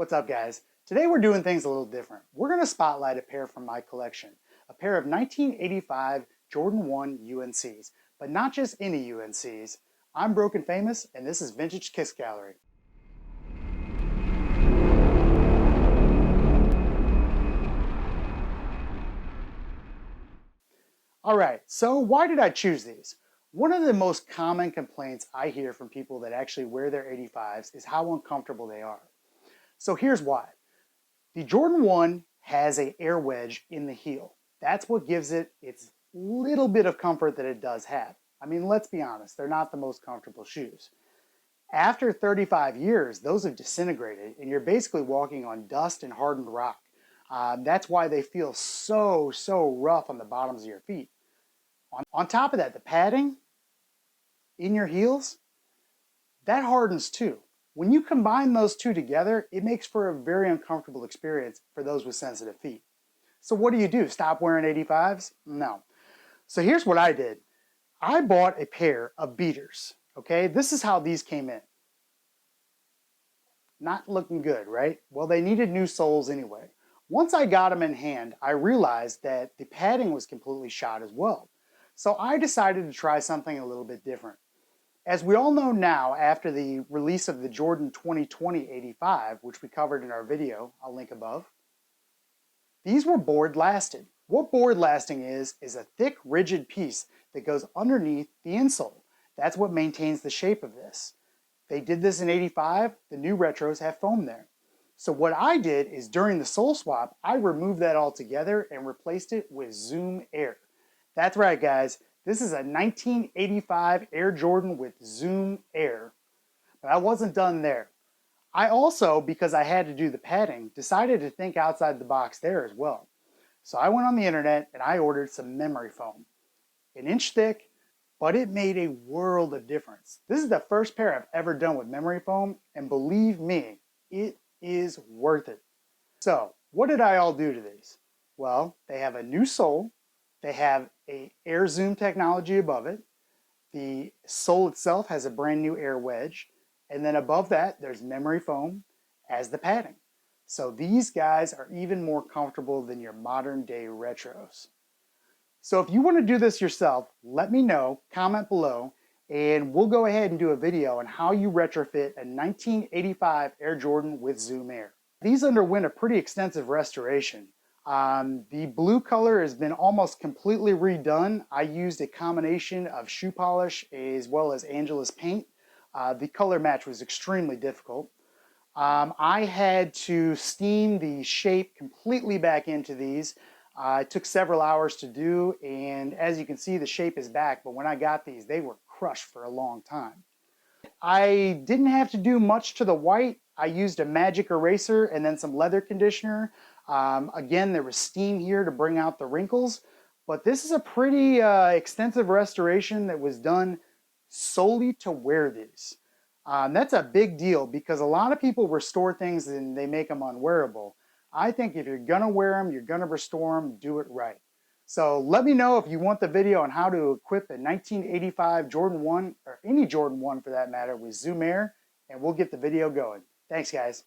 What's up, guys? Today we're doing things a little different. We're going to spotlight a pair from my collection, a pair of 1985 Jordan 1 UNCs, but not just any UNCs. I'm Broke and Famous, and this is Vintage Kiss Gallery. Alright, so why did I choose these? One of the most common complaints I hear from people that actually wear their 85s is how uncomfortable they are. So here's why. The Jordan 1 has an air wedge in the heel. That's what gives it its little bit of comfort that it does have. I mean, let's be honest, they're not the most comfortable shoes. After 35 years, those have disintegrated and you're basically walking on dust and hardened rock. That's why they feel so rough on the bottoms of your feet. On top of that, the padding in your heels, that hardens too. When you combine those two together, it makes for a very uncomfortable experience for those with sensitive feet. So what do? Stop wearing 85s? No. So here's what I did. I bought a pair of beaters, okay? This is how these came in. Not looking good, right? Well, they needed new soles anyway. Once I got them in hand, I realized that the padding was completely shot as well. So I decided to try something a little bit different. As we all know now, after the release of the Jordan 2020 85, which we covered in our video, I'll link above, these were board lasted. What board lasting is a thick, rigid piece that goes underneath the insole. That's what maintains the shape of this. They did this in 85, the new retros have foam there. So what I did is during the sole swap, I removed that altogether and replaced it with Zoom Air. That's right, guys. This is a 1985 Air Jordan with Zoom Air. But I wasn't done there. I also, because I had to do the padding, decided to think outside the box there as well. So I went on the internet and I ordered some memory foam. 1 inch thick, but it made a world of difference. This is the first pair I've ever done with memory foam, and believe me, it is worth it. So, what did I all do to these? Well, they have a new sole. They have a air zoom technology above it. The sole itself has a brand new air wedge. And then above that, there's memory foam as the padding. So these guys are even more comfortable than your modern day retros. So if you want to do this yourself, let me know, comment below, and we'll go ahead and do a video on how you retrofit a 1985 Air Jordan with Zoom Air. These underwent a pretty extensive restoration. The blue color has been almost completely redone. I used a combination of shoe polish as well as Angelus paint. The color match was extremely difficult. I had to steam the shape completely back into these. It took several hours to do, and as you can see, the shape is back, but when I got these, they were crushed for a long time. I didn't have to do much to the white. I used a magic eraser and then some leather conditioner. Again, there was steam here to bring out the wrinkles, but this is a pretty extensive restoration that was done solely to wear these. That's a big deal because a lot of people restore things and they make them unwearable. I think if you're gonna wear them, you're gonna restore them, do it right. So let me know if you want the video on how to equip a 1985 Jordan 1, or any Jordan 1 for that matter, with Zoom Air, and we'll get the video going. Thanks, guys.